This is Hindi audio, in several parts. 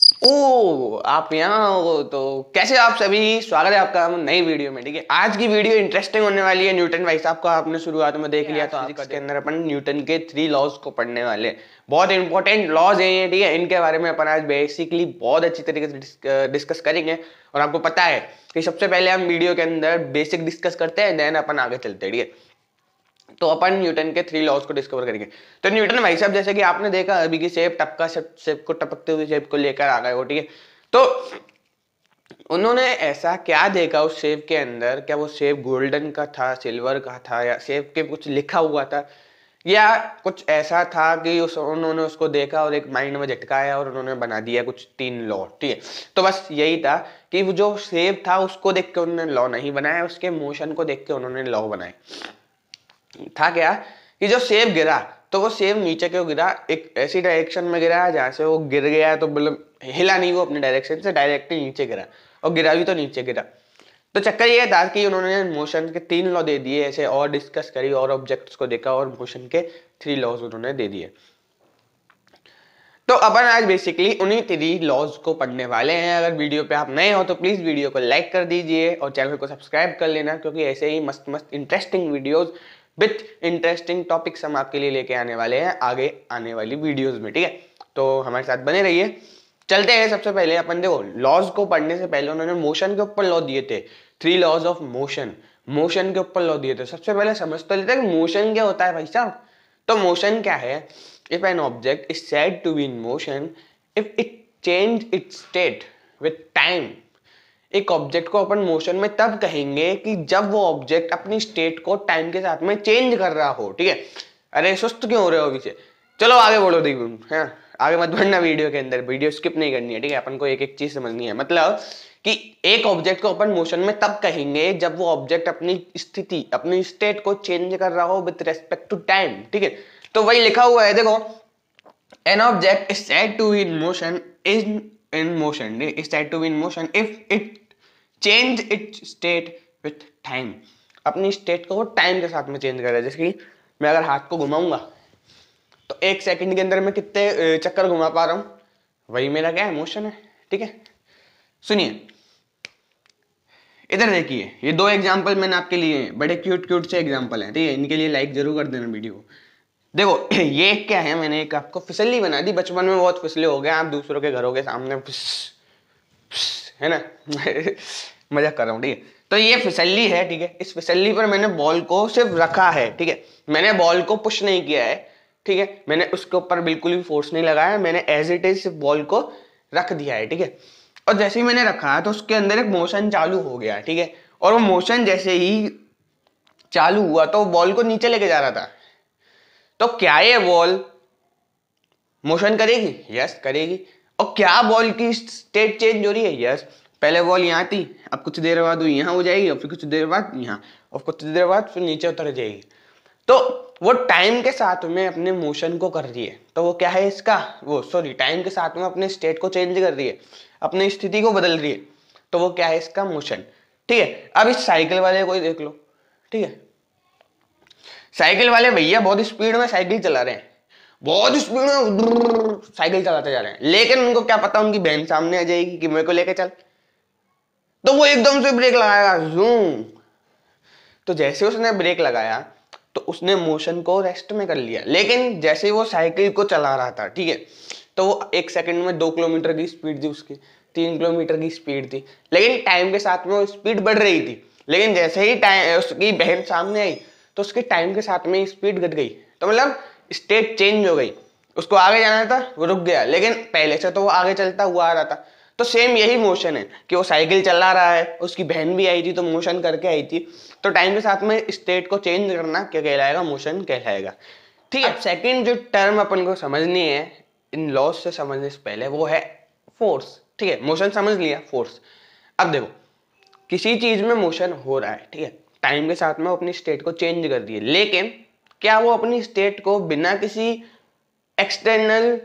ओ आप यहाँ हो तो कैसे आप सभी, स्वागत है आपका नई वीडियो में। ठीक है, आज की वीडियो इंटरेस्टिंग होने वाली है। न्यूटन भाई साहब का आपने शुरुआत में देख लिया, तो फिजिक्स के अंदर अपन न्यूटन के 3 लॉज को पढ़ने वाले हैं। बहुत इंपॉर्टेंट लॉज हैं ये, ठीक है। इनके बारे में अपन आज बेसिकली बहुत अच्छी तरीके से डिस्कस करेंगे। और आपको पता है कि सबसे पहले हम वीडियो के अंदर बेसिक डिस्कस करते हैं, देन अपन आगे चलते हैं, ठीक है। तो अपन न्यूटन के 3 लॉज को डिस्कवर करेंगे। तो न्यूटन भाई साहब, जैसे कि आपने देखा अभी की सेब टपका सेब को टपकते हुए सेब को लेकर आ गए हो, ठीक है। तो उन्होंने ऐसा क्या देखा उस सेब के अंदर, क्या वो सेब गोल्डन का था, सिल्वर का था, या सेब के कुछ लिखा हुआ था, या कुछ ऐसा था कि उन्होंने उसको देखा और एक माइंड में झटकाया और उन्होंने बना दिया कुछ 3 लॉ, ठीक है। तो बस यही था कि वो जो सेब था उसको देख के उन्होंने लॉ नहीं बनाया, उसके मोशन को देख के उन्होंने लॉ बनाए। था क्या कि जो सेब गिरा तो वो सेब नीचे क्यों गिरा, एक ऐसी डायरेक्शन में गिरा जहां से वो गिर गया, तो मतलब हिला नहीं वो अपने डायरेक्शन से, डायरेक्टली नीचे गिरा, और गिरा भी तो नीचे गिरा। तो चक्कर ये था कि उन्होंने मोशन के 3 लॉ दे दिए, ऐसे और डिस्कस करी और ऑब्जेक्ट्स को देखा और मोशन के 3 लॉज उन्होंने दे दिए। तो अपन आज बेसिकली उन्हीं 3 लॉज को पढ़ने वाले हैं। अगर वीडियो पे आप नए हो तो प्लीज वीडियो को लाइक कर दीजिए और चैनल को सब्सक्राइब कर लेना, क्योंकि ऐसे ही मस्त मस्त interesting videos with interesting topics हम आपके लिए लेके आने वाले हैं आगे आने वाली वीडियोस में, ठीक है। तो हमारे साथ बने रहिए। चलते हैं। सबसे पहले अपन देखो, लॉज को पढ़ने से पहले उन्होंने मोशन के ऊपर लॉ दिए थे, 3 लॉज ऑफ मोशन। मोशन के ऊपर लॉ दिए थे। सबसे पहले समझ तो लेते हैं कि मोशन क्या होता है भाई साहब। तो मोशन क्या है? If an object is said to be in motion if it change its state with time। एक ऑब्जेक्ट को अपन मोशन में तब कहेंगे कि जब वो ऑब्जेक्ट अपनी स्टेट को टाइम के साथ में चेंज कर रहा हो, ठीक है। अरे सुस्त क्यों हो रहे हो अभी से? चलो आगे बढ़ो, देखो हाँ, आगे मत बढ़ना वीडियो के अंदर, वीडियो स्किप नहीं करनी है, ठीक है। अपन को एक एक चीज समझनी है। मतलब कि एक ऑब्जेक्ट को अपन मोशन में तब कहेंगे जब वो ऑब्जेक्ट अपनी स्थिति, अपनी स्टेट को चेंज कर रहा हो विद रेस्पेक्ट टू टाइम, ठीक है। तो वही लिखा हुआ है, देखो, an object is said to be in motion is said to be in motion if it change its state with time। अपनी स्टेट को वो टाइम के साथ में चेंज कर रहा है। जैसे कि मैं अगर हाथ को घुमाऊंगा तो 1 सेकंड के अंदर मैं कितने चक्कर घुमा पा रहा हूं, वही मेरा क्या है, मोशन है, ठीक है। सुनिए, इधर देखिए, ये 2 एग्जांपल मैंने आपके लिए, बड़े क्यूट क्यूट से एग्जांपल हैं, ठीक है। इनके लिए लाइक जरूर कर देना वीडियो को। देखो ये क्या है, मैंने एक आपको फिसली बना दी। बचपन में बहुत फिसले हो गए आप दूसरों के घरों के सामने, है ना मजाक कर रहा हूँ, ठीक है। तो ये फिसली है, ठीक है। इस फिसली पर मैंने बॉल को सिर्फ रखा है, ठीक है। मैंने बॉल को पुश नहीं किया है, ठीक है। मैंने उसके ऊपर बिल्कुल भी फोर्स नहीं लगाया, मैंने एज इट इज सिर्फ बॉल को रख दिया है, ठीक है। और जैसे ही मैंने रखा तो उसके अंदर एक मोशन चालू हो गया, ठीक है। और वो मोशन जैसे ही चालू हुआ तो बॉल को नीचे लेके जा रहा था। तो क्या ये बॉल मोशन करेगी? यस करेगी। और क्या बॉल की स्टेट चेंज हो रही है? यस। पहले बॉल यहाँ थी, अब कुछ देर बाद वो यहाँ हो जाएगी, और फिर कुछ देर बाद यहाँ, और कुछ देर बाद फिर नीचे उतर जाएगी। तो वो टाइम के साथ में अपने मोशन को कर रही है। तो वो क्या है इसका, वो सॉरी, टाइम के साथ में अपने स्टेट को चेंज कर रही है, अपनी स्थिति को बदल रही है। तो वो क्या है इसका, मोशन, ठीक है। अब इस साइकिल वाले को देख लो, ठीक है। साइकिल वाले भैया बहुत स्पीड में साइकिल चला रहे हैं, बहुत स्पीड में साइकिल चलाते जा रहे हैं, लेकिन उनको क्या पता उनकी बहन सामने आ जाएगी कि मेरे को लेके चल। तो वो एकदम से ब्रेक लगाएगा, जूम। तो जैसे उसने ब्रेक लगाया तो उसने मोशन को रेस्ट में कर लिया। लेकिन जैसे वो साइकिल को चला रहा था, ठीक है, तो वो 1 सेकंड में 2 किलोमीटर की स्पीड थी उसकी, 3 किलोमीटर की स्पीड थी। लेकिन टाइम के साथ में वो स्पीड बढ़ रही थी। लेकिन जैसे ही टाइम उसकी बहन सामने आई तो उसके टाइम के साथ में स्पीड घट गई। तो मतलब स्टेट चेंज हो गई। उसको आगे जाना था, वो रुक गया, लेकिन पहले से तो वो आगे चलता हुआ आ रहा था। तो सेम यही मोशन है कि वो साइकिल चला रहा है, उसकी बहन भी आई थी तो मोशन करके आई थी। तो टाइम के साथ में स्टेट को चेंज करना क्या कहलाएगा, मोशन कहलाएगा, ठीक है। सेकंड जो टर्म अपन को समझनी है इन लॉज से समझने से पहले, वो है फोर्स, ठीक है। मोशन समझ लिया, फोर्स। अब देखो, किसी चीज में मोशन हो रहा है, ठीक है, टाइम के साथ में वो अपनी स्टेट को चेंज कर दी है, लेकिन क्या वो अपनी स्टेट को बिना किसी एक्सटर्नल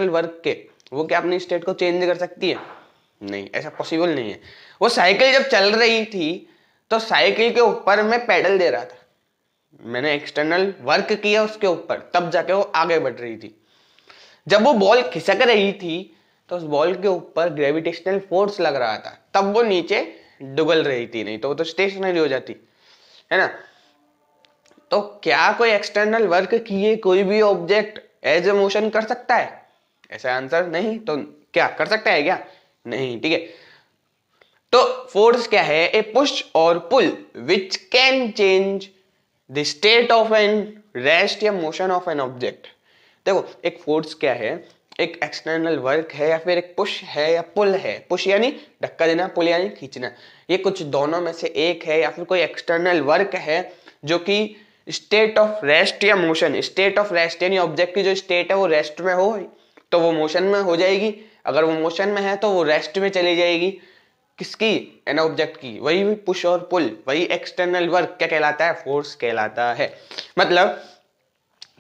वर्क के, वो क्या अपनी स्टेट को चेंज कर सकती है? नहीं, ऐसा पॉसिबल नहीं है। वो साइकिल जब चल रही थी तो साइकिल के ऊपर मैं पेडल दे रहा था, मैंने एक्सटर्नल वर्क किया उसके ऊपर, तब जाके वो आगे बढ़ रही थी। जब वो बॉल खिसक रही थी तो उस बॉल के ऊपर ग्रेविटेशनल फोर्स लग रहा था, तब वो नीचे डुगल रही थी, नहीं तो वो तो स्टेशनरी हो जाती है ना। तो क्या कोई एक्सटर्नल वर्क किए कोई भी ऑब्जेक्ट एज ए मोशन कर सकता है? ऐसा आंसर नहीं। तो क्या कर सकता है क्या? नहीं, ठीक है। तो फोर्स क्या है? ए पुश और pull which can change the state of an rest या मोशन ऑफ एन ऑब्जेक्ट। देखो, एक फोर्स क्या है? एक एक्सटर्नल वर्क है या फिर एक पुश है या पुल है। पुश यानी धक्का देना, पुल यानी खींचना। ये कुछ दोनों में से एक है या फिर कोई एक्सटर्नल वर्क है जो कि स्टेट ऑफ रेस्ट या मोशन, स्टेट ऑफ रेस्ट यानी ऑब्जेक्ट की जो स्टेट है वो रेस्ट में हो तो वो मोशन में हो जाएगी, अगर वो मोशन में है तो वो रेस्ट में चली जाएगी। किसकी? एन ऑब्जेक्ट की। वही पुश और पुल, वही एक्सटर्नल वर्क क्या कहलाता है? फोर्स कहलाता है। मतलब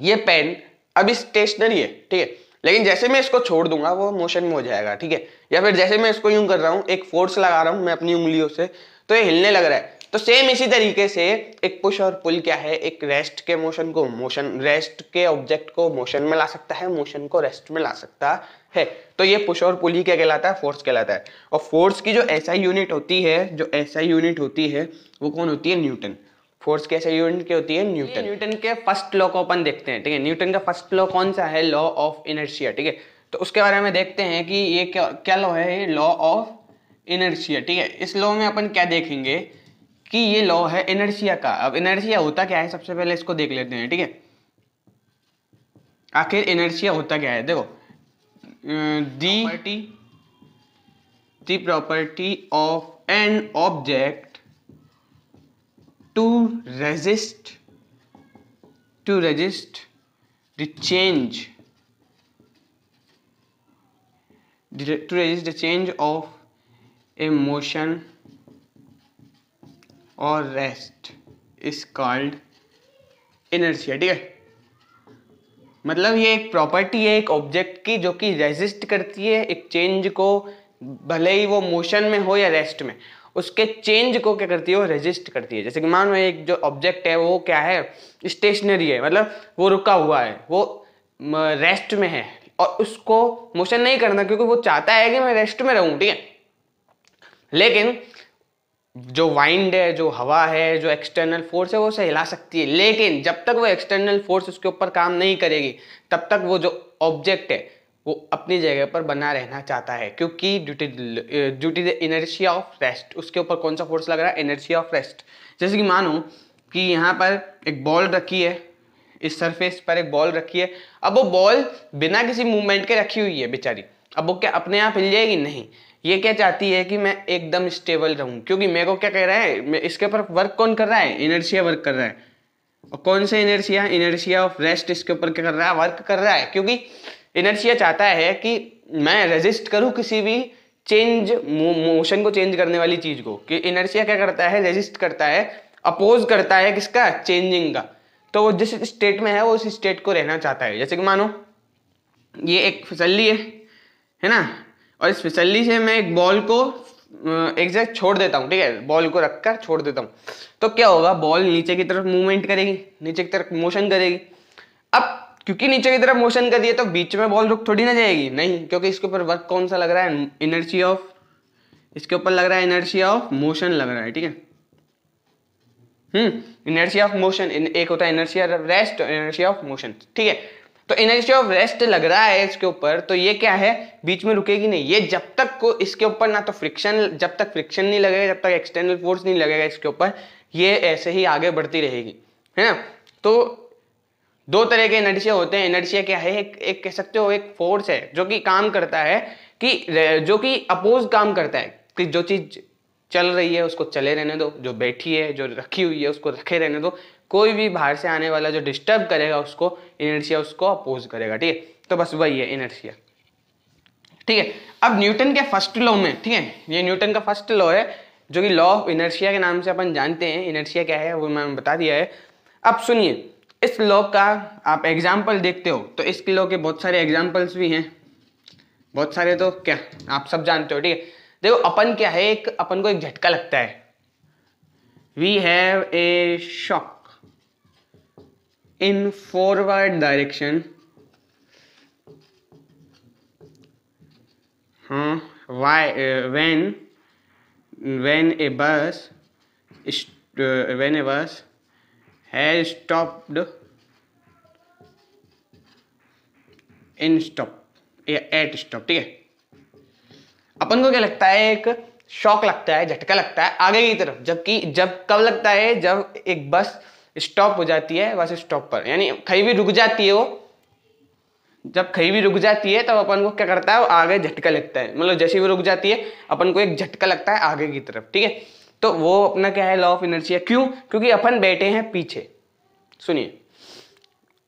ये पेन अभी स्टेशनरी है, ठीक है, लेकिन जैसे मैं इसको छोड़ दूंगा वो मोशन में हो जाएगा, ठीक है। या फिर जैसे मैं इसको यूं कर रहा हूं, एक फोर्स लगा रहा हूं मैं अपनी उंगलियों से, तो ये हिलने लग रहा है। तो सेम इसी तरीके से एक पुश और पुल क्या है? एक रेस्ट के मोशन को मोशन, रेस्ट के ऑब्जेक्ट को मोशन में ला सकता है, मोशन को रेस्ट में ला सकता है। तो ये पुश और पुल ही क्या कहलाता है? फोर्स कहलाता है। और फोर्स की जो एसआई यूनिट होती है, जो एसआई यूनिट होती है वो कौन होती है? न्यूटन। फोर्स की एसआई यूनिट क्या होती है? न्यूटन। न्यूटन के फर्स्ट लॉ को अपन देखते हैं, ठीक है। न्यूटन का फर्स्ट लॉ कौन सा है? लॉ ऑफ इनर्शिया, ठीक है। तो उसके बारे में देखते हैं कि ये क्या लॉ है? ये लॉ ऑफ इनर्शिया, ठीक है। इस लॉ में अपन क्या देखेंगे कि ये लॉ है इनर्शिया का। अब इनर्शिया होता क्या है, सबसे पहले इसको देख लेते हैं, ठीक है। आखिर इनर्शिया होता क्या है? देखो, दी property of an object to resist the change of a motion or rest is called inertia, ठीक है। मतलब ये एक प्रॉपर्टी है एक ऑब्जेक्ट की जो कि रेजिस्ट करती है एक चेंज को, भले ही वो मोशन में हो या रेस्ट में, उसके चेंज को क्या करती है? वो रेजिस्ट करती है। जैसे कि मान लो एक जो ऑब्जेक्ट है वो क्या है? स्टेशनरी है, मतलब वो रुका हुआ है, वो रेस्ट में है और उसको मोशन नहीं करना क्योंकि वो चाहता है कि मैं रेस्ट में रहूं, ठीक है। लेकिन जो वाइंड है, जो हवा है, जो एक्सटर्नल फोर्स है वो उसे हिला सकती है, लेकिन जब तक वो एक्सटर्नल फोर्स उसके ऊपर काम नहीं करेगी तब तक वो जो ऑब्जेक्ट है वो अपनी जगह पर बना रहना चाहता है, क्योंकि due to the inertia of rest. उसके ऊपर कौन सा फोर्स लग रहा है? Inertia of rest. जैसे कि मानो कि यहाँ पर एक बॉल रखी है, इस सरफेस पर एक बॉल रखी है। अब वो बॉल बिना किसी मूवमेंट के रखी हुई है बेचारी। अब वो क्या अपने आप हिल जाएगी? नहीं। ये क्या चाहती है कि मैं एकदम स्टेबल रहूं, क्योंकि मेरे को क्या कह रहा है, इसके ऊपर वर्क कौन कर रहा है? इनर्शिया वर्क कर रहा है। और कौन सा इनर्शिया? इनर्शिया ऑफ रेस्ट इसके ऊपर क्या कर रहा है? वर्क कर रहा है, क्योंकि इनर्शिया चाहता है कि मैं रेजिस्ट करूं किसी भी चेंज, मोशन को चेंज करने वाली चीज को। कि इनर्शिया क्या करता है? रेजिस्ट करता है, अपोज करता है किसका? चेंजिंग का। तो वो जिस स्टेट में है वो उस स्टेट को रहना चाहता है। जैसे कि मानो ये एक फिसल्ली है ना, और इस फिसल्ली से मैं एक बॉल को एक जगह छोड़ देता हूँ, ठीक है, बॉल को रखकर छोड़ देता हूँ, तो क्या होगा? बॉल नीचे की तरफ मूवमेंट करेगी, नीचे की तरफ मोशन करेगी। अब क्योंकि नीचे की तरफ मोशन कर रही है तो बीच में बॉल रुक थोड़ी ना जाएगी, नहीं, क्योंकि इसके ऊपर वर्क कौन सा लग रहा है? इनर्शिया ऑफ, इसके ऊपर लग रहा है इनर्शिया ऑफ मोशन लग रहा है, ठीक है। इनर्शिया ऑफ मोशन, एक होता है inertia rest, inertia of motion, ठीक है। तो इनर्शिया ऑफ रेस्ट लग रहा है इसके ऊपर, तो ये क्या है? बीच में रुकेगी नहीं। ये जब तक को इसके ऊपर ना तो फ्रिक्शन, जब तक फ्रिक्शन नहीं लगेगा, जब तक एक्सटर्नल फोर्स नहीं लगेगा इसके ऊपर, ये ऐसे ही आगे बढ़ती रहेगी, है ना। तो दो तरह के इनर्शिया होते हैं। इनर्शिया क्या है? एक कह सकते हो एक फोर्स है जो कि काम करता है कि जो कि अपोज काम करता है, कि जो चीज चल रही है उसको चले रहने दो, जो बैठी है, जो रखी हुई है उसको रखे रहने दो। कोई भी बाहर से आने वाला जो डिस्टर्ब करेगा उसको, इनर्शिया उसको अपोज करेगा, ठीक है। तो बस वही है इनर्शिया, ठीक है। अब न्यूटन के फर्स्ट लॉ में, ठीक है, ये न्यूटन का फर्स्ट लॉ है जो कि लॉ ऑफ इनर्शिया के नाम से अपन जानते हैं। इनर्शिया क्या है वो मैंने बता दिया है। अब सुनिए, इस लॉ का आप एग्जाम्पल देखते हो तो इस लॉ के बहुत सारे एग्जाम्पल्स भी हैं, बहुत सारे, तो क्या आप सब जानते हो, ठीक है। देखो, अपन क्या है, एक अपन को एक झटका लगता है, we have a shock in forward direction when a bus has stopped in stop at stop, ठीक है। अपन को क्या लगता है, एक शॉक लगता है, झटका लगता है आगे की तरफ, जबकि जब कब लगता है, जब एक बस स्टॉप हो जाती है बस स्टॉप पर, यानी कहीं भी रुक जाती है वो, जब कहीं भी रुक जाती है तब अपन को क्या करता है, वो आगे झटका लगता है, मतलब जैसे वो रुक जाती है अपन को एक झटका लगता है आगे की तरफ, ठीक है। तो वो अपना क्या है, लॉ ऑफ इनर्शिया। क्यों? क्योंकि अपन बैठे हैं पीछे। सुनिए,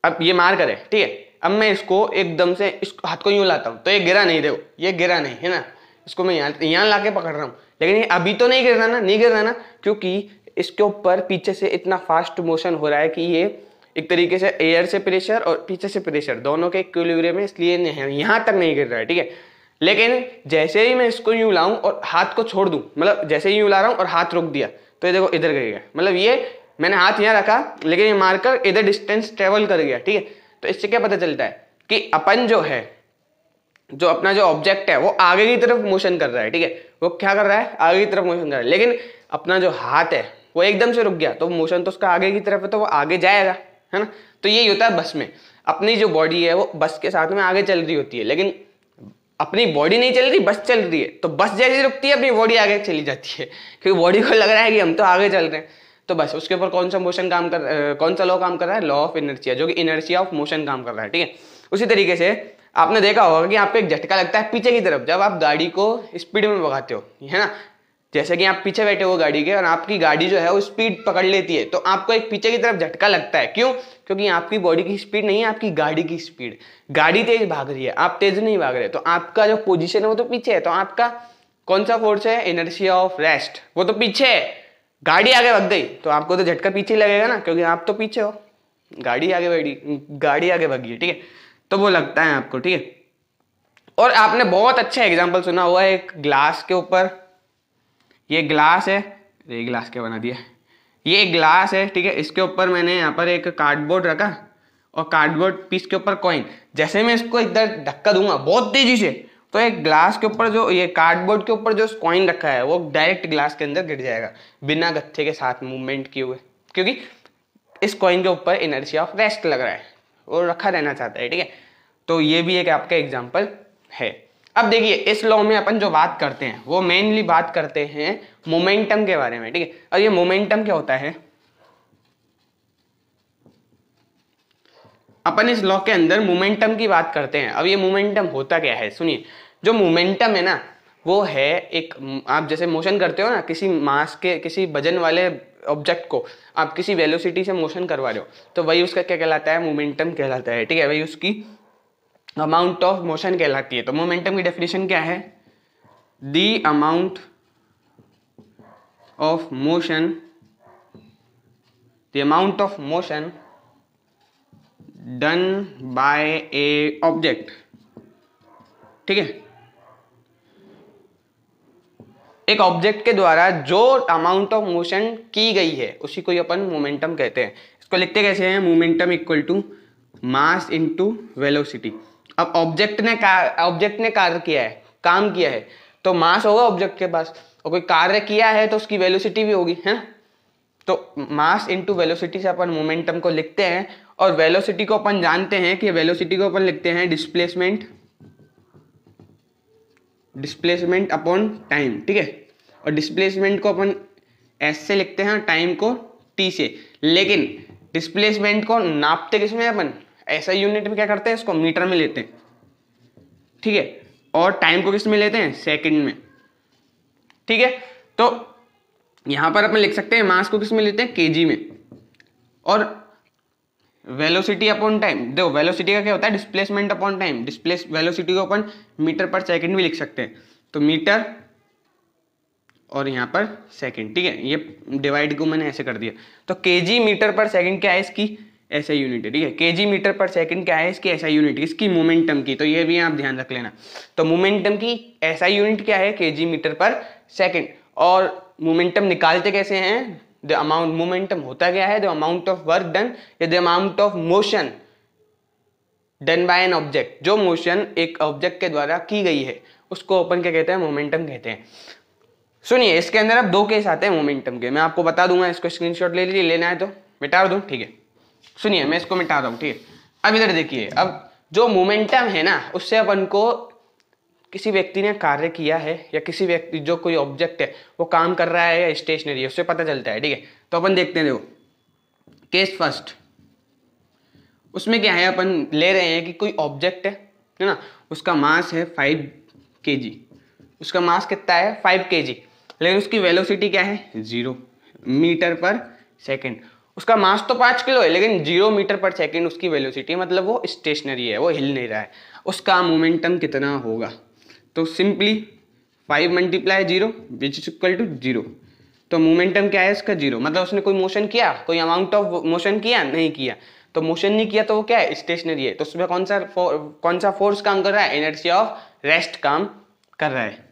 अब ये मार करे, ठीक है, अब मैं इसको एकदम से इस हाथ को यूं लाता हूं तो ये गिरा नहीं, देखो ये गिरा नहीं है ना, इसको मैं यहाँ लाके पकड़ रहा हूँ, लेकिन ये अभी तो नहीं गिर रहा ना, नहीं गिर रहा ना, क्योंकि इसके ऊपर पीछे से इतना फास्ट मोशन हो रहा है कि ये एक तरीके से एयर से प्रेशर और पीछे से प्रेशर दोनों के इक्विलिब्रियम में, इसलिए यहाँ तक नहीं गिर रहा है, ठीक है। लेकिन जैसे ही मैं इसको यूं लाऊं और हाथ को छोड़ दूं, मतलब जैसे ही यूं ला रहा हूं और हाथ रोक दिया तो ये देखो इधर गिर गया, मतलब ये मैंने हाथ यहाँ रखा लेकिन ये मारकर इधर डिस्टेंस ट्रेवल कर गया, ठीक है। तो इससे क्या पता चलता है कि अपन जो है, जो अपना जो ऑब्जेक्ट है वो आगे की तरफ मोशन कर रहा है, ठीक है, वो क्या कर रहा है, आगे की तरफ मोशन कर रहा है, लेकिन अपना जो हाथ है वो एकदम से रुक गया तो मोशन तो उसका आगे की तरफ है, तो वो आगे जाएगा, है ना। तो यही होता है बस में, अपनी जो बॉडी है वो बस के साथ में आगे चल रही होती है, लेकिन अपनी बॉडी नहीं चल रही, बस चल रही है, तो बस जैसे रुकती है अपनी बॉडी आगे चली जाती है, क्योंकि बॉडी को लग रहा है कि हम तो आगे चल रहे हैं। तो बस उसके ऊपर कौन सा लॉ काम कर रहा है, लॉ ऑफ इनर्शिया, जो कि इनर्शिया ऑफ मोशन काम कर रहा है, ठीक है। उसी तरीके से आपने देखा होगा कि आपको एक झटका लगता है पीछे की तरफ, जब आप गाड़ी को स्पीड में भगाते हो, है ना, जैसे कि आप पीछे बैठे हो गाड़ी के और आपकी गाड़ी जो है वो स्पीड पकड़ लेती है, तो आपको एक पीछे की तरफ झटका लगता है। क्यों? क्योंकि आपकी बॉडी की स्पीड नहीं है, आपकी गाड़ी की स्पीड, गाड़ी तेज भाग रही है, आप तेज नहीं भाग रहे, तो आपका जो पोजीशन है वो तो पीछे है, तो आपका कौन सा फोर्स है, इनर्शिया ऑफ रेस्ट, वो तो पीछे है। गाड़ी आगे भाग गई तो आपको तो झटका पीछे लगेगा ना, क्योंकि आप तो पीछे हो, गाड़ी आगे भागी है, ठीक है, तो वो लगता है आपको, ठीक है। और आपने बहुत अच्छा एग्जाम्पल सुना हुआ है, एक ग्लास के ऊपर, ये ग्लास है, ये ग्लास क्या बना दिया, ये एक ग्लास है, ठीक है, इसके ऊपर मैंने यहाँ पर एक कार्डबोर्ड रखा और कार्डबोर्ड पीस के ऊपर कॉइन, जैसे मैं इसको इधर धक्का दूंगा बहुत तेजी से, तो एक ग्लास के ऊपर जो ये कार्डबोर्ड के ऊपर जो कॉइन रखा है वो डायरेक्ट ग्लास के अंदर गिर जाएगा बिना गत्थे के साथ मूवमेंट किए हुए, क्योंकि इस कॉइन के ऊपर इनर्शिया ऑफ रेस्ट लग रहा है, वो रखा रहना चाहता है, ठीक है। तो ये भी एक आपका एग्जाम्पल है। अब देखिए, इस लॉ में अपन जो बात करते हैं वो मेनली बात करते हैं मोमेंटम के बारे में, ठीक है। और ये मोमेंटम क्या होता है, अपन इस लॉ के अंदर मोमेंटम की बात करते हैं। अब ये मोमेंटम होता क्या है, सुनिए, जो मोमेंटम है ना वो है एक, आप जैसे मोशन करते हो ना किसी मास के, किसी वजन वाले ऑब्जेक्ट को आप किसी वेलोसिटी से मोशन करवा रहे हो, तो वही उसका क्या कहलाता है, मोमेंटम कहलाता है, ठीक है, वही उसकी अमाउंट ऑफ मोशन कहलाती है। तो मोमेंटम की डेफिनेशन क्या है, the amount of motion done bye A object, ठीक है, एक ऑब्जेक्ट के द्वारा जो अमाउंट ऑफ मोशन की गई है उसी को अपन मोमेंटम कहते हैं। इसको लिखते कैसे हैं, momentum equal to mass into velocity. अब ऑब्जेक्ट ने कार्य किया है, काम किया है, तो मास होगा ऑब्जेक्ट के पास, और कोई कार्य किया है तो उसकी वेलोसिटी भी होगी, है ना। तो मास इनटू वेलोसिटी से अपन मोमेंटम को लिखते हैं, और वेलोसिटी को अपन जानते हैं कि वेलोसिटी को अपन लिखते हैं डिस्प्लेसमेंट अपॉन टाइम, ठीक है, और डिस्प्लेसमेंट को अपन एस से लिखते हैं, टाइम को टी से। लेकिन डिस्प्लेसमेंट को नापते किसमें अपन, ऐसा यूनिट में क्या करते हैं, इसको मीटर में लेते हैं, ठीक है, और टाइम को किस में लेते हैं, सेकंड में, ठीक है। तो यहां पर अपन लिख सकते हैं मास को किस में लेते हैं, केजी में, और वेलोसिटी अपॉन टाइम, देखो वेलोसिटी का क्या होता है, डिस्प्लेसमेंट अपॉन टाइम, वेलोसिटी को अपन मीटर पर सेकंड भी लिख सकते हैं, तो मीटर और यहाँ पर सेकंड, ठीक है, ये डिवाइड को मैंने ऐसे कर दिया। तो केजी मीटर पर सेकंड क्या है, इसकी ऐसा यूनिट है, ठीक है, केजी मीटर पर सेकंड क्या है, इसकी ऐसा यूनिट, इसकी मोमेंटम की, तो ये भी आप ध्यान रख लेना। तो मोमेंटम की ऐसा यूनिट क्या है, केजी मीटर पर सेकंड। और मोमेंटम निकालते कैसे हैं, द अमाउंट, मोमेंटम होता क्या है, the amount of work done या the amount of motion done by an object, जो मोशन एक ऑब्जेक्ट के द्वारा की गई है उसको अपन क्या कहते हैं, मोमेंटम कहते हैं। सुनिए, इसके अंदर अब 2 केस आते हैं मोमेंटम के, मैं आपको बता दूंगा, इसको स्क्रीनशॉट ले लीजिए, लेना है तो मिटा दूं, ठीक है। सुनिए, मैं इसको मिटा रहा हूँ, ठीक है। अब इधर देखिए, अब जो मोमेंटम है ना, उससे अपन को किसी व्यक्ति ने कार्य किया है या किसी व्यक्ति, जो कोई ऑब्जेक्ट है वो काम कर रहा है या स्टेशनरी है, उससे पता चलता है, ठीक है। तो अपन देखते हैं, देखो केस फर्स्ट, उसमें क्या है, अपन ले रहे हैं कि कोई ऑब्जेक्ट है ना, उसका मास है 5 kg, उसका मास कितना है 5 kg, लेकिन उसकी वेलोसिटी क्या है 0 मीटर पर सेकेंड। उसका मास तो 5 किलो है, लेकिन 0 मीटर पर सेकेंड उसकी वेलोसिटी, मतलब वो स्टेशनरी है, वो हिल नहीं रहा है। उसका मोमेंटम कितना होगा? तो simply 5 × 0 which is equal to 0। तो मोमेंटम क्या है इसका 0, मतलब उसने कोई मोशन किया, कोई अमाउंट ऑफ मोशन किया नहीं किया, तो मोशन नहीं किया तो वो क्या है, स्टेशनरी है। तो उसमें कौन सा फोर्स काम कर रहा है, इनर्शिया ऑफ रेस्ट काम कर रहा है।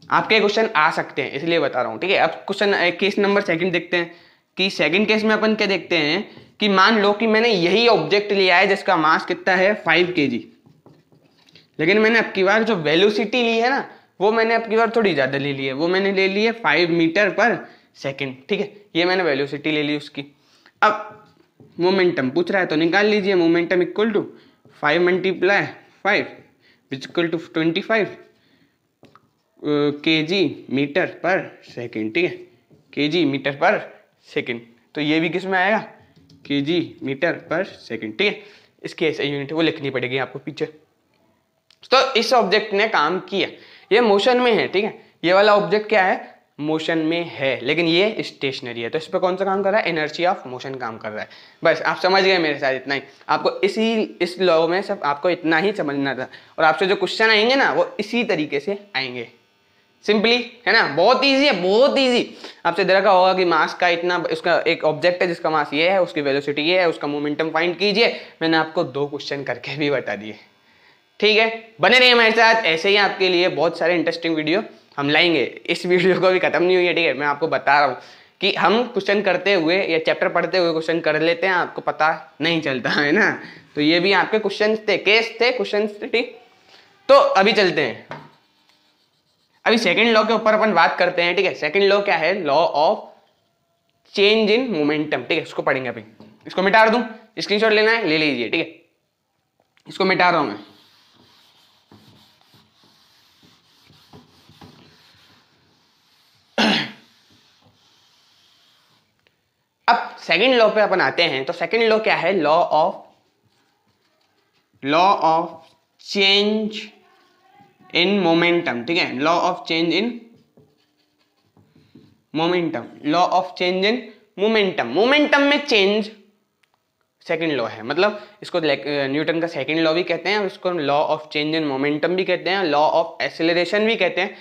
आपके क्वेश्चन आ सकते हैं, इसलिए बता रहा हूं, ठीक है। अब क्वेश्चन केस नंबर सेकंड देखते हैं कि सेकंड केस में अपन क्या देखते हैं कि मान लो कि मैंने यही ऑब्जेक्ट लिया है जिसका मास कितना है 5 kg, लेकिन मैंने अब की बार जो वेलोसिटी ली है ना, वो मैंने अब की बार थोड़ी ज्यादा ले ली है, वो मैंने ले ली है 5 मीटर पर सेकेंड, ठीक है। ये मैंने वेलोसिटी ले ली उसकी। अब मोमेंटम पूछ रहा है तो निकाल लीजिए, momentum equal to 5 × 5 which equal to 25 kg metre per second, ठीक है, kg मीटर पर सेकेंड। तो ये भी किस में आएगा, kg मीटर पर सेकेंड, ठीक है। इसकी ऐसे यूनिट वो लिखनी पड़ेगी आपको पीछे। तो इस ऑब्जेक्ट ने काम किया, ये मोशन में है, ठीक है। ये वाला ऑब्जेक्ट क्या है, मोशन में है, लेकिन ये स्टेशनरी है। तो इस पर कौन सा काम कर रहा है, इनर्शिया ऑफ मोशन काम कर रहा है। बस आप समझ गए मेरे साथ, इतना ही आपको इस लॉ में सब आपको इतना ही समझना था। और आपसे जो क्वेश्चन आएंगे ना, वो इसी तरीके से आएंगे, सिंपली, है ना, बहुत इजी है, बहुत इजी। आपसे दे रखा होगा कि मास का इतना, उसका एक ऑब्जेक्ट है जिसका मास ये है, उसकी वेलोसिटी ये है, उसका मोमेंटम फाइंड कीजिए। मैंने आपको 2 क्वेश्चन करके भी बता दिए, ठीक है। बने रहिए हमारे साथ, ऐसे ही आपके लिए बहुत सारे इंटरेस्टिंग वीडियो हम लाएंगे। इस वीडियो को भी खत्म नहीं हुई है, ठीक है। मैं आपको बता रहा हूँ कि हम क्वेश्चन करते हुए या चैप्टर पढ़ते हुए क्वेश्चन कर लेते हैं, आपको पता नहीं चलता है ना। तो ये भी आपके क्वेश्चन थे, केस थे, क्वेश्चन थे, ठीक। तो अभी चलते हैं, अभी सेकंड लॉ के ऊपर अपन बात करते हैं, ठीक है। सेकंड लॉ क्या है, law of change in momentum, ठीक है। इसको पढ़ेंगे अभी। इसको मिटा दूं, स्क्रीनशॉट लेना है ले लीजिए, ठीक है। इसको मिटा रहा हूं मैं। अब सेकंड लॉ पे अपन आते हैं। तो सेकंड लॉ क्या है, law of change in momentum, ठीक है। Law of change in momentum, law of change in momentum. Momentum में चेंज सेकंड लॉ है, मतलब इसको न्यूटन का सेकंड लॉ भी कहते हैं, इसको law of change in momentum भी कहते हैं, लॉ ऑफ एक्सेलरेशन भी कहते हैं,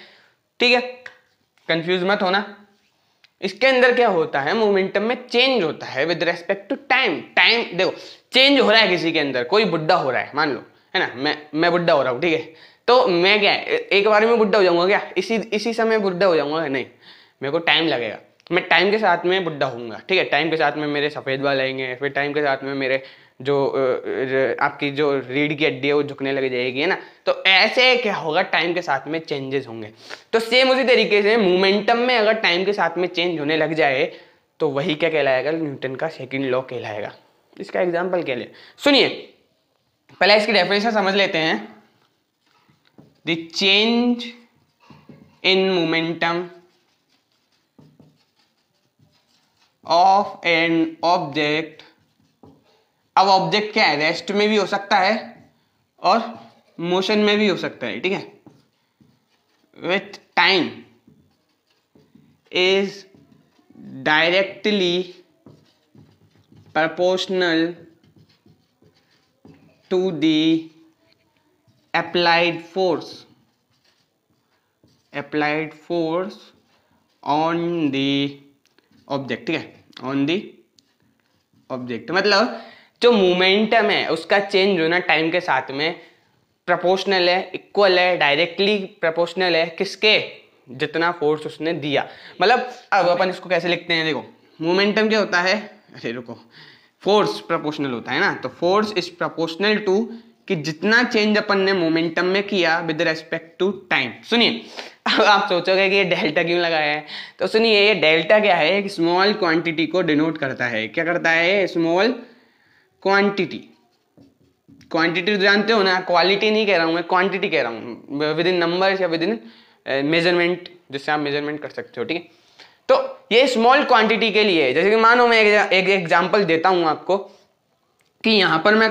ठीक है। कंफ्यूज मत होना। इसके अंदर क्या होता है, मोमेंटम में चेंज होता है with respect to time. Time देखो, चेंज हो रहा है किसी के अंदर, कोई बुढ़ा हो रहा है मान लो, है ना, मैं बुढ़ा हो रहा हूँ, ठीक है। तो मैं क्या है, एक बार में बुढ़ा हो जाऊंगा क्या, इसी समय बुढ़ा हो जाऊंगा? नहीं, मेरे को टाइम लगेगा। मैं टाइम के साथ में बुढ़ा होऊंगा, ठीक है। टाइम के साथ में मेरे सफेद बाल आएंगे, फिर टाइम के साथ में मेरे जो आपकी जो रीढ़ की हड्डी है वो झुकने लग जाएगी, है ना। तो ऐसे क्या होगा, टाइम के साथ में चेंजेस होंगे। तो सेम उसी तरीके से मोमेंटम में अगर टाइम के साथ में चेंज होने लग जाए तो वही क्या कहलाएगा, न्यूटन का सेकंड लॉ कहलाएगा। इसका एग्जांपल क्या ले, सुनिए पहले इसकी डेफिनेशन समझ लेते हैं। The change in momentum of an object. अब ऑब्जेक्ट क्या है, रेस्ट में भी हो सकता है और मोशन में भी हो सकता है, ठीक है। With time is directly proportional to the applied force on the object, ठीक है, on the object। मतलब जो मोमेंटम है उसका चेंज होना टाइम के साथ में प्रोपोर्शनल है, इक्वल है, डायरेक्टली प्रोपोर्शनल है, किसके, जितना फोर्स उसने दिया। मतलब अब अपन इसको कैसे लिखते हैं, देखो मोमेंटम क्या होता है, अरे रुको, फोर्स प्रोपोर्शनल होता है ना, तो फोर्स इज प्रोपोर्शनल टू कि जितना चेंज अपन ने मोमेंटम में किया विद रेस्पेक्ट टू टाइम। सुनिए, अब आप सोचोगे कि ये डेल्टा क्यों लगाया है, तो सुनिए ये डेल्टा क्या है, एक स्मॉल क्वांटिटी को डिनोट करता है। क्या करता है? Small quantity. क्वांटिटी तो जानते हो ना, क्वालिटी नहीं कह रहा हूँ मैं, क्वांटिटी कह रहा हूँ, विद इन नंबर्स या विद इन मेजरमेंट, जिससे आप मेजरमेंट कर सकते हो। ठीक है, तो ये स्मॉल क्वांटिटी के लिए, जैसे कि मानो मैं एक एग्जांपल देता हूँ आपको कि यहाँ पर मैं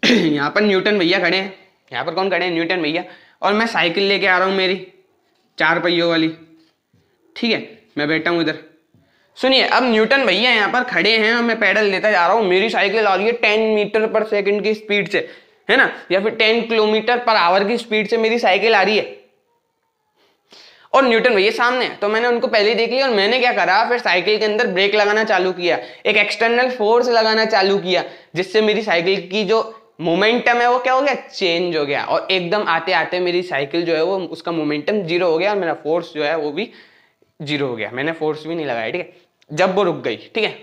यहाँ पर न्यूटन भैया खड़े हैं, यहाँ पर कौन खड़े हैं? न्यूटन भैया। और मैं साइकिल लेके आ रहा हूँ मेरी 4 पहियों वाली, ठीक है, मैं बैठा हूँ इधर। सुनिए, अब न्यूटन भैया यहाँ पर खड़े हैं और मैं पैडल लेता जा रहा हूँ, मेरी साइकिल आ रही है 10 मीटर पर सेकंड की स्पीड से, है ना, या फिर 10 किलोमीटर पर आवर की स्पीड से मेरी साइकिल आ रही है, और न्यूटन भैया सामने है। तो मैंने उनको पहले ही देख लिया और मैंने क्या करा, फिर साइकिल के अंदर ब्रेक लगाना चालू किया, एक एक्सटर्नल फोर्स लगाना चालू किया, जिससे मेरी साइकिल की जो मोमेंटम है वो क्या हो गया? चेंज हो गया। और एकदम आते आते मेरी साइकिल जो है वो, उसका मोमेंटम 0 हो गया और मेरा फोर्स जो है वो भी 0 हो गया। मैंने फोर्स भी नहीं लगाया, ठीक है, जब वो रुक गई। ठीक है,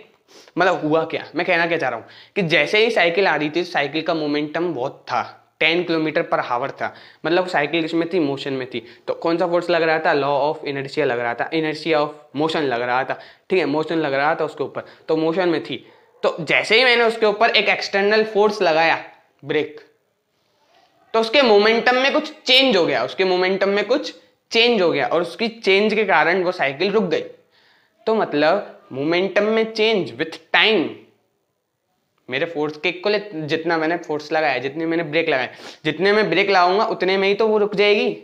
मतलब हुआ क्या, मैं कहना क्या चाह रहा हूँ कि जैसे ही साइकिल आ रही थी, साइकिल का मोमेंटम बहुत था, 10 किलोमीटर पर आवर था, मतलब साइकिल इसमें थी, मोशन में थी। तो कौन सा फोर्स लग रहा था? लॉ ऑफ इनर्शिया लग रहा था, इनर्शिया ऑफ मोशन लग रहा था। ठीक है, मोशन लग रहा था उसके ऊपर, तो मोशन में थी। तो जैसे ही मैंने उसके ऊपर एक एक्सटर्नल फोर्स लगाया, ब्रेक, तो उसके मोमेंटम में कुछ चेंज हो गया, उसके मोमेंटम में कुछ चेंज हो गया, और उसकी चेंज के कारण वो साइकिल रुक गई। तो मतलब मोमेंटम में चेंज विथ टाइम मेरे फोर्स के इक्वल है। जितना मैंने फोर्स लगाया, जितने मैंने ब्रेक लगाया, जितने मैं ब्रेक लगाऊंगा उतने में ही तो वो रुक जाएगी।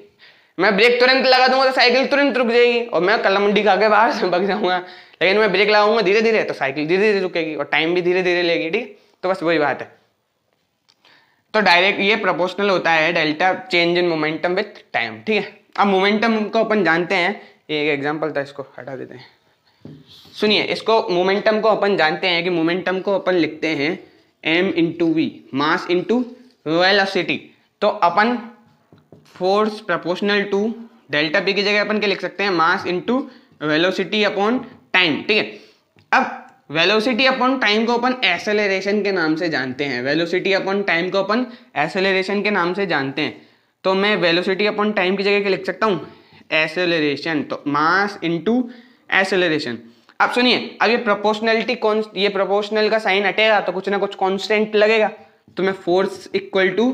मैं ब्रेक तुरंत लगा दूंगा तो साइकिल तुरंत रुक जाएगी और मैं कल्ला मंडी खा के बाहर से भाग जाऊंगा। लेकिन मैं ब्रेक लगाऊंगा धीरे धीरे तो साइकिल धीरे धीरे रुकेगी और टाइम भी धीरे धीरे लेगी। ठीक, तो बस वही बात है। तो डायरेक्ट ये प्रोपोर्शनल होता है delta change in momentum with time. ठीक है, अब मोमेंटम को अपन जानते हैं, एक एग्जांपल था, इसको हटा देते हैं। सुनिए, इसको मोमेंटम को अपन जानते हैं कि मोमेंटम को अपन लिखते हैं m into V, mass into velocity. तो अपन force proportional to delta P की जगह अपन क्या लिख सकते हैं? Mass into velocity upon time. ठीक है, अब वेलोसिटी अपॉन टाइम को अपन एक्सेलरेशन के नाम से जानते हैं, वेलोसिटी अपॉन टाइम को अपन एक्सेलरेशन के नाम से जानते हैं। तो मैं वेलोसिटी अपॉन टाइम की जगह क्या लिख सकता हूँ? एक्सेलरेशन। तो मास इंटू एक्सेलरेशन। अब सुनिए, अब ये प्रोपोर्शनलिटी कौन, ये प्रोपोर्शनल का साइन हटेगा तो कुछ ना कुछ कांस्टेंट लगेगा। तो मैं फोर्स इक्वल टू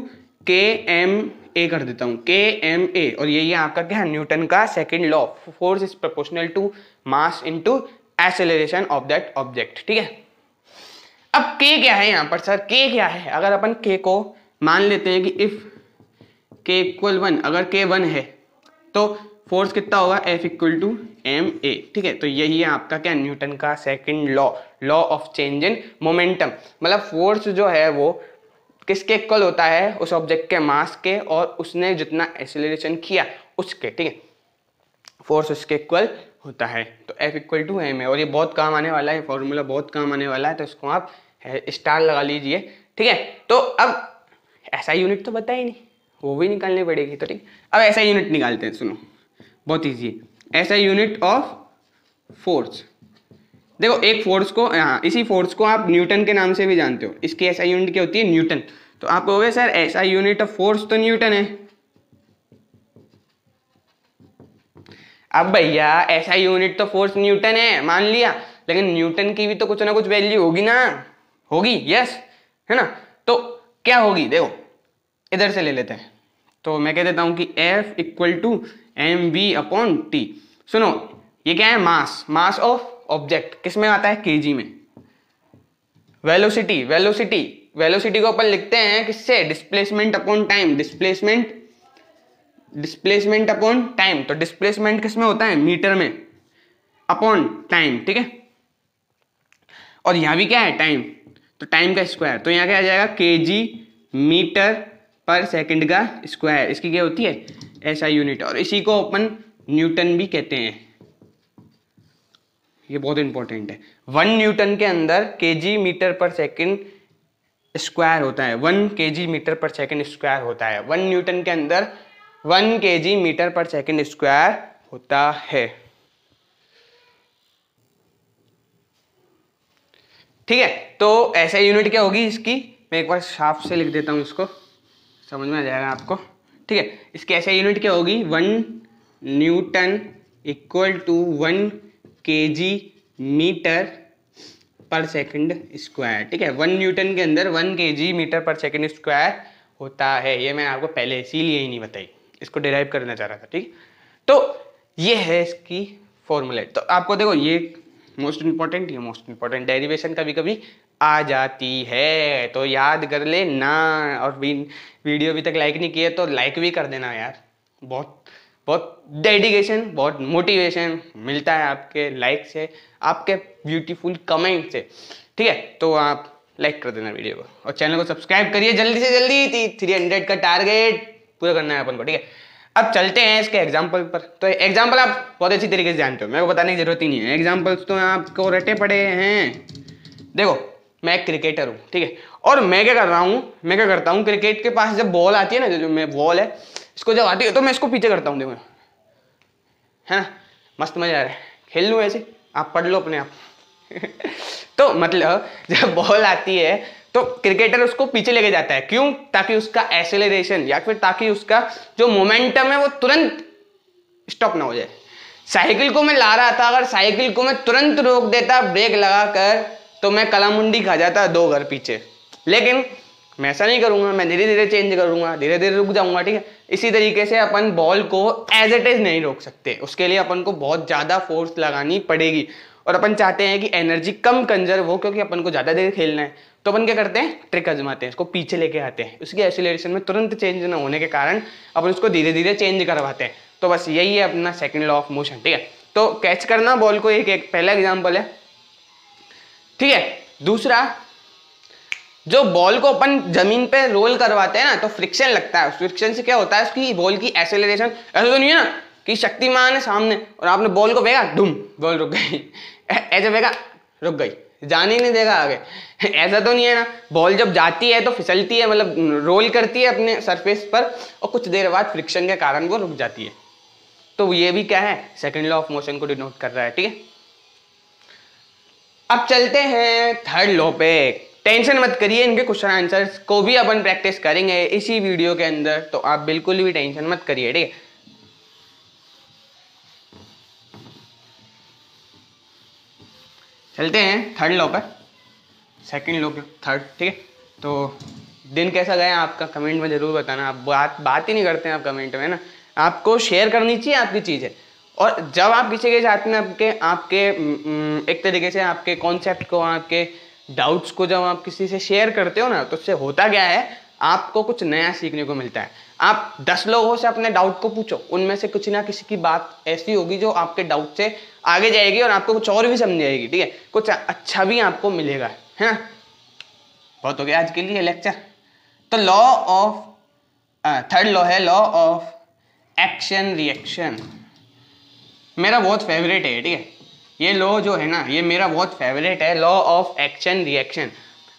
के एम ए कर देता हूँ, के एम ए, और ये आपका क्या है? न्यूटन का second law, force is proportional to mass into acceleration of that object. ठीक है, अब के क्या है यहाँ पर? सर के क्या है? अगर अपन के को मान लेते हैं कि इफ के इक्वल 1, अगर के 1 है तो फोर्स कितना होगा? F equal to m a. ठीक है, तो यही है आपका क्या? न्यूटन का second law, law of change in momentum. मतलब फोर्स जो है वो किसके इक्वल होता है? उस ऑब्जेक्ट के मास के और उसने जितना एक्सेलरेशन किया उसके। ठीक है, फोर्स उसके इक्वल होता है। तो F equal to m a, और ये बहुत काम आने वाला है, फॉर्मूला बहुत काम आने वाला है, तो इसको आप स्टार लगा लीजिए। ठीक है, तो अब ऐसा यूनिट तो पता ही नहीं, वो भी निकालनी पड़ेगी। तो ठीक, अब ऐसा यूनिट निकालते हैं, सुनो, बहुत ईजी है। ऐसा यूनिट ऑफ फोर्स, देखो एक फोर्स को, हाँ इसी फोर्स को आप न्यूटन के नाम से भी जानते हो, इसकी ऐसा यूनिट क्या होती है? न्यूटन। तो आप कहोगे सर ऐसा यूनिट ऑफ फोर्स तो न्यूटन है। अब भैया ऐसा यूनिट तो फोर्स न्यूटन है, मान लिया, लेकिन न्यूटन की भी तो कुछ ना कुछ वैल्यू होगी ना, होगी, यस, है ना। तो क्या होगी? देखो इधर से ले लेते हैं, तो मैं कह देता हूं कि F equal to m v upon t. सुनो, ये क्या है? मास, मास ऑफ ऑब्जेक्ट किस में आता है? केजी में। वेलोसिटी, वेलोसिटी, वेलोसिटी को अपन लिखते हैं किससे? Displacement upon time, displacement, displacement upon time. तो डिस्प्लेसमेंट किस में होता है? मीटर में, अपॉन टाइम। ठीक है, और यहां भी क्या है? टाइम, तो टाइम का स्क्वायर, तो यहां क्या आ जाएगा? केजी मीटर पर सेकंड का स्क्वायर। इसकी क्या होती है? ऐसा यूनिट, और इसी को अपन न्यूटन भी कहते हैं। ये बहुत इंपॉर्टेंट है। 1 न्यूटन के अंदर केजी मीटर पर सेकंड स्क्वायर होता है, 1 केजी मीटर पर सेकंड स्क्वायर होता है। 1 न्यूटन के अंदर 1 केजी मीटर पर सेकंड स्क्वायर होता है। ठीक है, तो ऐसा यूनिट क्या होगी इसकी? मैं एक बार साफ से लिख देता हूं इसको, समझ में आ जाएगा आपको, ठीक है। इसकी ऐसे यूनिट क्या होगी, 1 newton equal to 1 kg metre पर सेकंड स्क्वायर, ठीक है। 1 न्यूटन के अंदर 1 kg मीटर पर सेकंड स्क्वायर होता है। ये मैंने आपको पहले इसीलिए ही नहीं बताई, इसको डिराइव करना चाह रहा था, ठीक। तो ये है इसकी फॉर्मूला। तो आपको देखो ये मोस्ट इंपॉर्टेंट डेरिवेशन कभी कभी आ जाती है, तो याद कर ले ना। और वीडियो अभी तक लाइक नहीं किए तो लाइक भी कर देना यार। बहुत बहुत डेडिकेशन, बहुत मोटिवेशन मिलता है आपके लाइक से, आपके ब्यूटीफुल कमेंट से, ठीक है। तो आप लाइक कर देना वीडियो को और चैनल को सब्सक्राइब करिए जल्दी से जल्दी। 300 का टारगेट पूरा करना है अपन को, ठीक है। अब चलते हैं इसके एग्जाम्पल पर। तो एग्जाम्पल आप बहुत अच्छी तरीके से जानते हो, मेरे को बताने की जरूरत ही नहीं है। एग्जाम्पल्स तो आपको रटे पड़े हैं। देखो मैं एक क्रिकेटर हूँ, ठीक है, और मैं क्या करता हूँ, क्रिकेट के पास जब बॉल आती है ना, जो मैं बॉल है इसको जब आती है तो मैं इसको पीछे करता हूँ, देखो है ना, मस्त मजा आ रहा है, खेल लूँ ऐसे, आप पढ़ लो अपने आप। तो मतलब जब बॉल आती है तो क्रिकेटर उसको पीछे लेके जाता है, क्यों, ताकि उसका एक्सेलरेशन या फिर ताकि उसका जो मोमेंटम है वो तुरंत स्टॉप ना हो जाए। साइकिल को मैं ला रहा था, अगर साइकिल को मैं तुरंत रोक देता ब्रेक लगाकर तो मैं कलामुंडी खा जाता 2 घर पीछे। लेकिन मैं ऐसा नहीं करूंगा, मैं धीरे धीरे चेंज करूंगा, धीरे धीरे रुक जाऊंगा, ठीक है। इसी तरीके से अपन बॉल को एज इट इज नहीं रोक सकते, उसके लिए अपन को बहुत ज्यादा फोर्स लगानी पड़ेगी। और अपन चाहते हैं कि एनर्जी कम कंजर्व हो, क्योंकि अपन को ज्यादा देर खेलना है। तो अपन क्या करते हैं, ट्रिक आजमाते हैं, इसको पीछे लेके आते हैं, उसकी एक्सीलरेशन में तुरंत चेंज ना होने के कारण अपन उसको धीरे धीरे चेंज करवाते हैं। तो बस यही है अपना सेकंड लॉ ऑफ मोशन, ठीक है। तो कैच करना बॉल को, एक पहला एग्जाम्पल है, ठीक है। दूसरा, जो बॉल को अपन जमीन पे रोल करवाते हैं ना तो फ्रिक्शन लगता है, उस फ्रिक्शन से क्या होता है, उसकी बॉल की एक्सेलरेशन, ऐसा तो नहीं है ना कि शक्तिमान है सामने और आपने बॉल को फेंका, डूम, बॉल रुक गई, ऐसे फेंका, रुक गई, जाने ही नहीं देगा आगे। ऐसा तो नहीं है ना, बॉल जब जाती है तो फिसलती है, मतलब रोल करती है अपने सरफेस पर और कुछ देर बाद फ्रिक्शन के कारण वो रुक जाती है। तो ये भी क्या है, सेकंड लॉ ऑफ मोशन को डिनोट कर रहा है, ठीक है। अब चलते हैं थर्ड लॉ पे। टेंशन मत करिए, इनके क्वेश्चन आंसर्स को भी अपन प्रैक्टिस करेंगे इसी वीडियो के अंदर, तो आप बिल्कुल भी टेंशन मत करिए, ठीक है। चलते हैं थर्ड लॉ पर, सेकंड लॉ पे थर्ड, ठीक है। तो दिन कैसा गया आपका, कमेंट में जरूर बताना। आप बात ही नहीं करते हैं आप कमेंट में ना, आपको शेयर करनी चाहिए आपकी चीज़ें। और जब आप किसी के साथ में आपके एक तरीके से आपके कॉन्सेप्ट को, आपके डाउट्स को जब आप किसी से शेयर करते हो ना, तो उससे होता क्या है, आपको कुछ नया सीखने को मिलता है। आप 10 लोगों से अपने डाउट को पूछो, उनमें से कुछ ना किसी की बात ऐसी होगी जो आपके डाउट से आगे जाएगी और आपको कुछ और भी समझ आएगी, ठीक है, कुछ अच्छा भी आपको मिलेगा, है ना। बहुत हो गया आज के लिए लेक्चर। तो लॉ ऑफ थर्ड लॉ है लॉ ऑफ एक्शन रिएक्शन, मेरा बहुत फेवरेट है, ठीक है। ये लॉ जो है ना, ये मेरा बहुत फेवरेट है, लॉ ऑफ एक्शन रिएक्शन।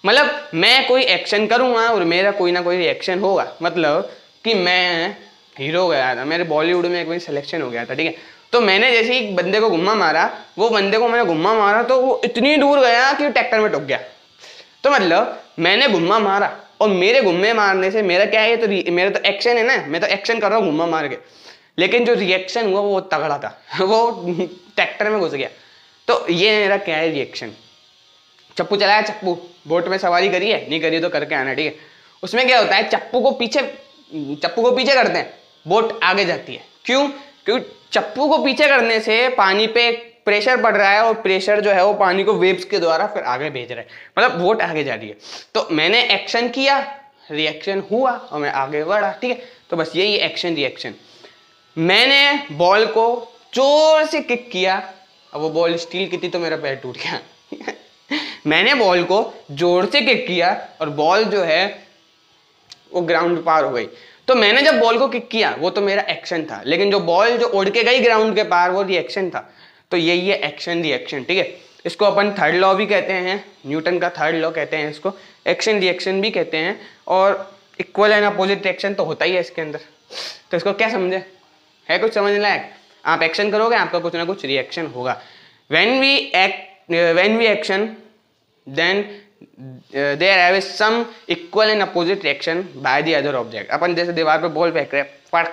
मतलब मैं कोई एक्शन करूंगा और मेरा कोई ना कोई रिएक्शन होगा। मतलब कि मैं हीरो गया था, मेरे बॉलीवुड में एक बार सिलेक्शन हो गया था, ठीक है। तो मैंने जैसे ही बंदे को घुम्मा मारा, वो बंदे को मैंने घुम्मा मारा तो वो इतनी दूर गया कि ट्रैक्टर में ठुक गया। तो मतलब मैंने घुम्मा मारा और मेरे घुम्मे मारने से मेरा क्या है, ये तो मेरा तो एक्शन है ना, मैं तो एक्शन कर रहा हूँ घुम्मा मार के, लेकिन जो रिएक्शन हुआ वो तगड़ा था, वो ट्रैक्टर में घुस गया। तो ये मेरा क्या है, रिएक्शन। चप्पू चलाया, चप्पू बोट में सवारी करी है, नहीं करी तो करके आना, ठीक है। उसमें क्या होता है, चप्पू को पीछे करते हैं, बोट आगे जाती है। क्यों, क्योंकि चप्पू को पीछे करने से पानी पे प्रेशर पड़ रहा है और प्रेशर जो है वो पानी को वेव्स के द्वारा फिर आगे भेज रहा है, मतलब बोट आगे जा रही है। तो मैंने एक्शन किया, रिएक्शन हुआ और मैं आगे बढ़ा, ठीक है। तो बस यही एक्शन रिएक्शन। मैंने बॉल को जोर से किक किया, अब वो बॉल स्टील की थी तो मेरा पैर टूट गया। मैंने बॉल को जोर से किक किया और बॉल जो है वो ग्राउंड पार हो गई। तो मैंने जब बॉल को किक किया वो तो मेरा एक्शन था, लेकिन जो बॉल जो उड़ के गई ग्राउंड के पार वो रिएक्शन था। तो यही है एक्शन रिएक्शन, ठीक है। इसको अपन थर्ड लॉ भी कहते हैं, न्यूटन का थर्ड लॉ कहते हैं इसको, एक्शन रिएक्शन भी कहते हैं। और इक्वल एंड अपोजिट रिएक्शन तो होता ही है इसके अंदर। तो इसको क्या समझे, है कुछ समझ लायक? आप एक्शन करोगे आपका कुछ ना कुछ रिएक्शन होगा। When we action then there have some equal and opposite reaction by the other object. अपन जैसे दीवार पे बॉल फेंक रहे हैं, फट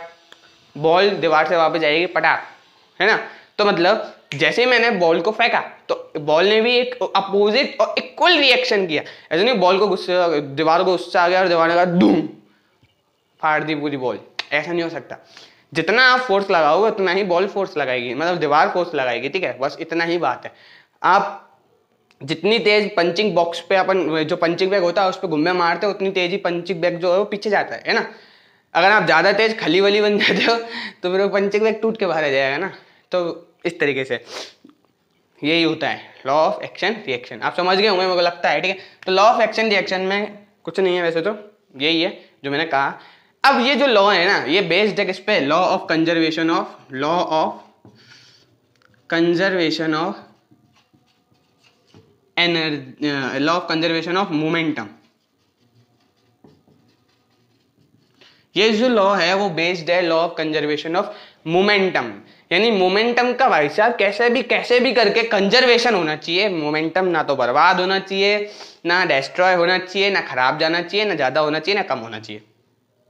बॉल दीवार से वापस जाएगी पटाख, है ना। तो मतलब जैसे ही मैंने बॉल को फेंका तो बॉल ने भी एक अपोजिट और इक्वल रिएक्शन किया। ऐसे नहीं बॉल को गुस्सा, दीवार को गुस्सा आ गया और दीवार ने कहा धूम फाड़ दी पूरी बॉल, ऐसा नहीं हो सकता। जितना आप फोर्स लगाओगे उतना ही बॉल फोर्स लगाएगी, मतलब दीवार फोर्स लगाएगी, ठीक है, बस इतना ही बात है। आप जितनी तेज पंचिंग बॉक्स पे अपन जो पंचिंग बैग होता है उस पर घुम्मे मारते हो उतनी तेज ही पंचिंग बैग जो है वो पीछे जाता है ना। अगर आप ज़्यादा तेज खली वली बन जाते हो तो फिर वो पंचिंग बैग टूट के बाहर आ जाएगा ना। तो इस तरीके से यही होता है लॉ ऑफ एक्शन रिएक्शन। आप समझ गए होंगे मेरे को लगता है, ठीक है। तो लॉ ऑफ एक्शन रिएक्शन में कुछ नहीं है वैसे तो, यही है जो मैंने कहा। अब ये जो लॉ है ना ये बेस्ड है किस पे, law of conservation of energy, law of conservation of momentum. ये जो लॉ है वो बेस्ड है law of conservation of momentum, यानी मोमेंटम का भाई साहब कैसे भी करके कंजर्वेशन होना चाहिए। मोमेंटम ना तो बर्बाद होना चाहिए, ना डिस्ट्रॉय होना चाहिए, ना खराब जाना चाहिए, ना ज्यादा होना चाहिए, ना कम होना चाहिए।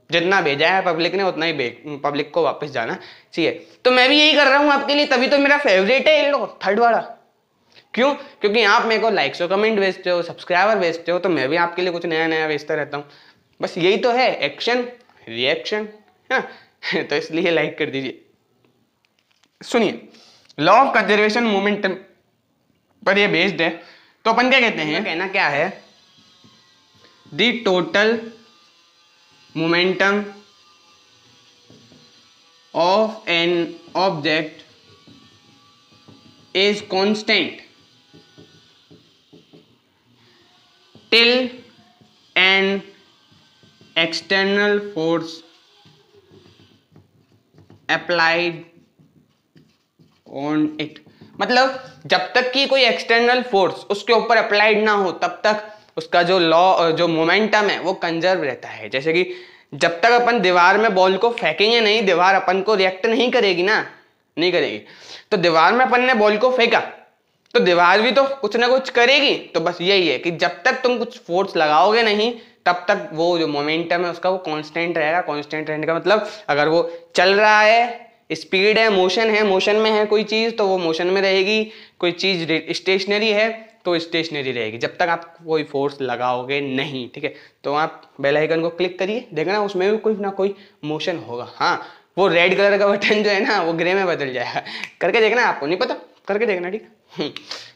जितना भेजा है पब्लिक ने उतना ही पब्लिक को वापस जाना चाहिए। तो मैं भी यही कर रहा हूँ आपके लिए, तभी तो मेरा फेवरेट है ये लो थर्ड वाला। क्यों? क्योंकि आप मेरे को लाइक्स और कमेंट भेजते हो, सब्सक्राइबर भेजते हो, तो मैं भी आपके लिए कुछ नया नया भेजता रहता हूँ। बस यही तो है एक्शन रिएक्शन, है ना। तो इसलिए लाइक कर दीजिए। सुनिए, लॉ ऑफ कंजर्वेशन मोमेंटम पर ये बेस्ड है। तो अपन क्या कहते हैं, कहना क्या है, the total momentum of an object is constant till an external force applied on it. मतलब जब तक कि कोई एक्सटर्नल फोर्स उसके ऊपर अप्लाइड ना हो तब तक उसका जो लॉ जो मोमेंटम है वो कंजर्व रहता है। जैसे कि जब तक अपन दीवार में बॉल को फेंकेंगे नहीं, दीवार अपन को रिएक्ट नहीं करेगी ना, नहीं करेगी। तो दीवार में अपन ने बॉल को फेंका तो दीवार भी तो कुछ ना कुछ करेगी। तो बस यही है कि जब तक तुम कुछ फोर्स लगाओगे नहीं तब तक वो जो मोमेंटम है उसका वो कांस्टेंट रहेगा। कांस्टेंट रहने का मतलब अगर वो चल रहा है, स्पीड है, मोशन में है कोई चीज तो वो मोशन में रहेगी, कोई चीज स्टेशनरी है तो स्टेशनरी रहेगी जब तक आप कोई फोर्स लगाओगे नहीं, ठीक है। तो आप बेल आइकन को क्लिक करिए, देखना उसमें भी कोई ना कोई मोशन होगा। हाँ, वो रेड कलर का बटन जो है ना वो ग्रे में बदल जाएगा, करके देखना, आपको नहीं पता करके देखना, ठीक है।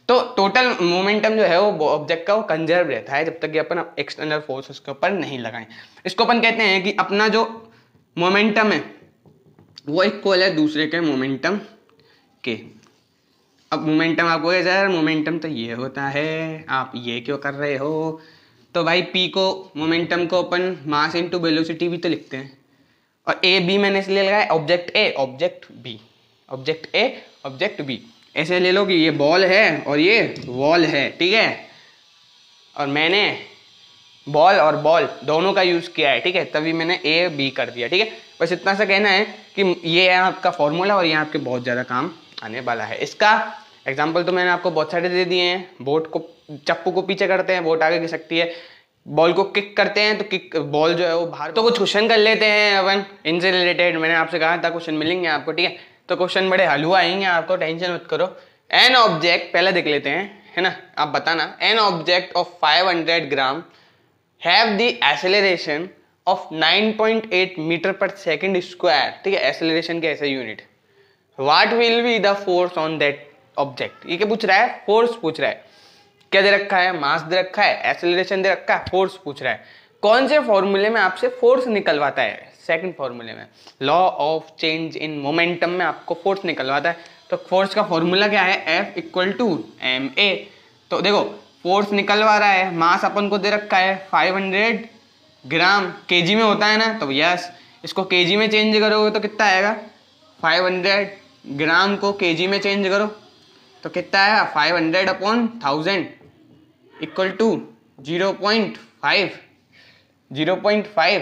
तो टोटल मोमेंटम जो है वो ऑब्जेक्ट का वो कंजर्व रहता है जब तक कि अपन एक्सटर्नल फोर्स उसके ऊपर नहीं लगाएं। इसको अपन कहते हैं कि अपना जो मोमेंटम है वो इक्वल है दूसरे के मोमेंटम के। अब मोमेंटम आपको यार मोमेंटम तो ये होता है, आप ये क्यों कर रहे हो। तो भाई पी को मोमेंटम को अपन मास इनटू वेलोसिटी भी तो लिखते हैं, और ए बी मैंने इसलिए लगाया object A object B, object A object B. ऐसे ले लो कि ये बॉल है और ये वॉल है, ठीक है, और मैंने बॉल और बॉल दोनों का यूज किया है, ठीक है, तभी मैंने ए बी कर दिया, ठीक है। बस इतना सा कहना है कि ये है आपका फॉर्मूला और ये आपके बहुत ज़्यादा काम आने वाला है। इसका एग्जाम्पल तो मैंने आपको बहुत सारे दे दिए हैं। बोट को चप्पू को पीछे करते हैं, बोट आगे खिसकती है, बॉल को किक करते हैं तो किक बॉल जो है वो बाहर। तो कुछ क्वेश्चन कर लेते हैं अपन इनसे रिलेटेड। मैंने आपसे कहा था क्वेश्चन मिलेंगे आपको, ठीक है। तो क्वेश्चन बड़े हलवा आएंगे आपको, टेंशन मत करो। एन ऑब्जेक्ट पहले देख लेते हैं, है ना, आप बताना। An object of 500 gram have the acceleration of 9.8 metre per second square, ठीक है। एक्सेलरेशन के ऐसे unit. What will be the force on that object. ये क्या पूछ रहा है, फोर्स पूछ रहा है। क्या दे रखा है, मास दे रखा है, एक्सेलरेशन दे रखा है, फोर्स पूछ रहा है। कौन से फॉर्मूले में आपसे फोर्स निकलवाता है, सेकंड फॉर्मूले में law of change in momentum में आपको फोर्स निकलवाता है। तो फोर्स का फॉर्मूला क्या है, F equal to m a. तो देखो फोर्स निकलवा रहा है, मास अपन को दे रखा है 500 ग्राम, केजी में होता है ना, तो यस इसको केजी में चेंज करोगे तो कितना आएगा, 500 ग्राम को केजी में चेंज करो तो कितना आएगा 500 अपॉन 1000 इक्वल टू 0.5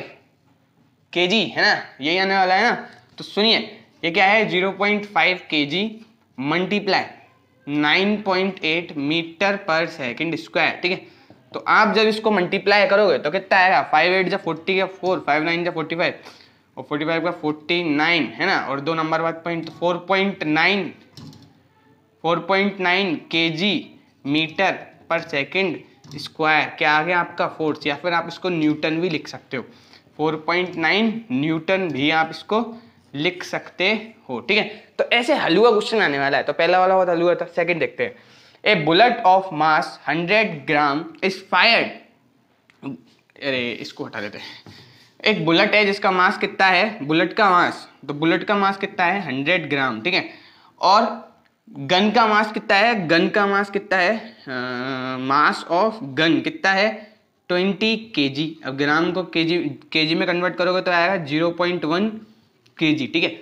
केजी, है ना, यही आने वाला है ना। तो सुनिए ये क्या है, 0.5 केजी मल्टीप्लाई 9.8 मीटर पर सेकंड स्क्वायर, ठीक है। तो आप जब इसको मल्टीप्लाई करोगे तो कितना आएगा, 5 8 जा 40 का 4, 5 9 जा 45 और 45 का 49 है ना, और 2 नंबर बाद पॉइंट 4.9 kg मीटर पर सेकंड स्क्वायर, क्या आ गया आपका फोर्स, या फिर आप इसको न्यूटन भी लिख सकते हो, 4.9 न्यूटन भी आप इसको लिख सकते हो। ठीक है, तो ऐसे हलवा क्वेश्चन आने वाला है। तो पहला वाला बहुत हलवा था, सेकंड देखते हैं। A bullet of mass 100 gram is fired, अरे इसको हटा देते हैं। एक बुलेट है जिसका मास कितना है, बुलेट का मास, तो बुलेट का मास कितना है 100 ग्राम, ठीक है, और गन का मास कितना है, गन का मास कितना है, मास ऑफ गन कितना है 20 kg। अब ग्राम को केजी में कन्वर्ट करोगे तो आएगा 0.1 kg। ठीक है,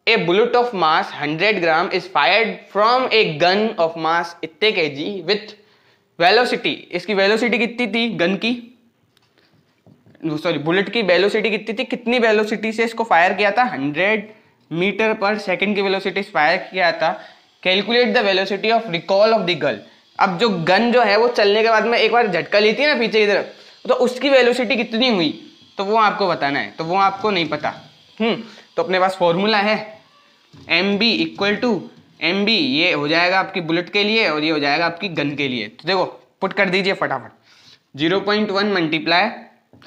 a bullet of mass 100 gram is fired from a gun of mass इतने kg विथ वेलोसिटी, इसकी वेलोसिटी कितनी थी गन की, सॉरी बुलेट की वेलोसिटी कितनी थी, कितनी वेलोसिटी से इसको फायर किया था, 100 मीटर पर सेकंड की वेलोसिटी से फायर किया था। Calculate the velocity of recall of the gun. अब जो गन जो है वो चलने के बाद में एक बार झटका लेती है ना पीछे की तरफ, तो उसकी वेलोसिटी कितनी हुई तो वो आपको बताना है, तो वो आपको नहीं पता। तो अपने पास फॉर्मूला है mb इक्वल टू mb, ये हो जाएगा आपकी बुलेट के लिए और ये हो जाएगा आपकी गन के लिए। तो देखो पुट कर दीजिए फटाफट, 0.1 मल्टीप्लाई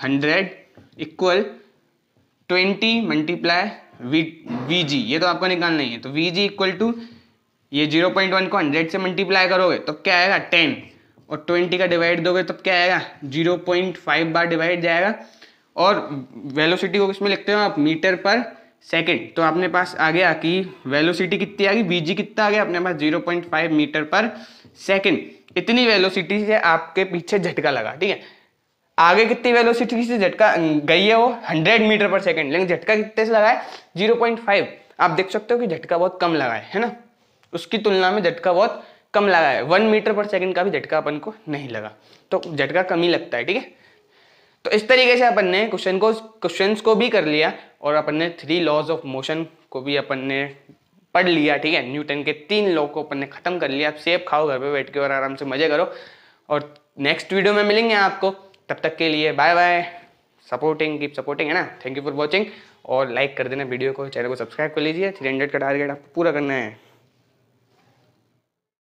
100 इक्वल 20 मल्टीप्लाई vg, ये तो आपको निकालना ही है। तो vg इक्वल टू ये 0.1 को 100 से मल्टीप्लाई करोगे तो क्या आएगा 10, और 20 का डिवाइड दोगे तो क्या आएगा 0.5 बार डिवाइड जाएगा, और वेलोसिटी को किसमें लिखते हो आप, मीटर पर सेकंड। तो अपने पास आ गया कि वेलोसिटी कितनी आ गई, vg कितना आ गया अपने पास 0.5 मीटर पर सेकंड। इतनी वेलोसिटी से आपके पीछे झटका लगा। ठीक है, आगे कितनी वेलोसिटी से झटका गई है वो 100 मीटर पर सेकंड, लेकिन झटका कितने से लगा है 0.5। आप देख सकते हो कि झटका बहुत कम लगा है ना, उसकी तुलना में झटका बहुत कम लगा है। 1 मीटर पर सेकंड का भी झटका अपन को नहीं लगा, तो झटका कम ही लगता है। ठीक है, तो इस तरीके से अपन ने क्वेश्चंस को भी कर लिया और अपन ने 3 लॉज ऑफ मोशन को भी अपन ने पढ़ लिया। ठीक है, न्यूटन के 3 लॉ को अपन ने खत्म कर लिया। अब सेब खाओ घर पे बैठ के और आराम से मजे करो, और नेक्स्ट वीडियो में मिलेंगे आपको। तब तक के लिए bye bye, supporting keep supporting, है ना। थैंक यू फॉर वॉचिंग, और लाइक कर देना वीडियो को, चैनल को सब्सक्राइब कर लीजिए। 300 का टारगेट आपको पूरा करना है।